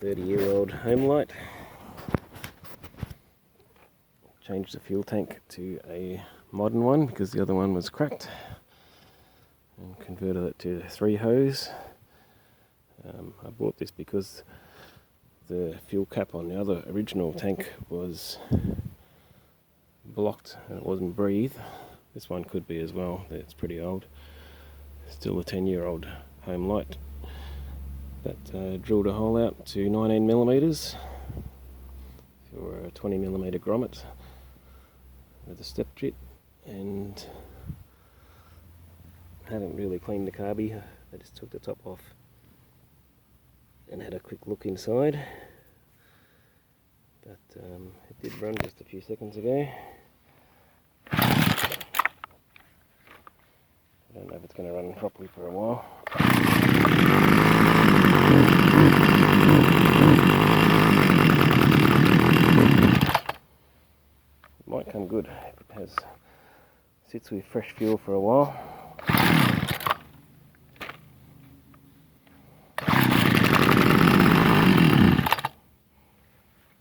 30-year-old homelite. Changed the fuel tank to a modern one because the other one was cracked, and converted it to 3 hose. I bought this because the fuel cap on the other original tank was blocked and it wasn't breathed. This one could be as well. It's pretty old. Still a 10-year-old homelite. That drilled a hole out to 19mm for a 20mm grommet with a step jet, and haven't really cleaned the carby. I just took the top off and had a quick look inside, but it did run just a few seconds ago. I don't know if it's going to run properly for a while. It might come good if it sits with fresh fuel for a while.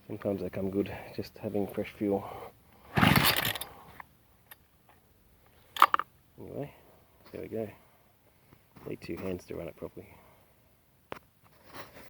Sometimes they come good just having fresh fuel. Anyway, there we go. Need 2 hands to run it properly.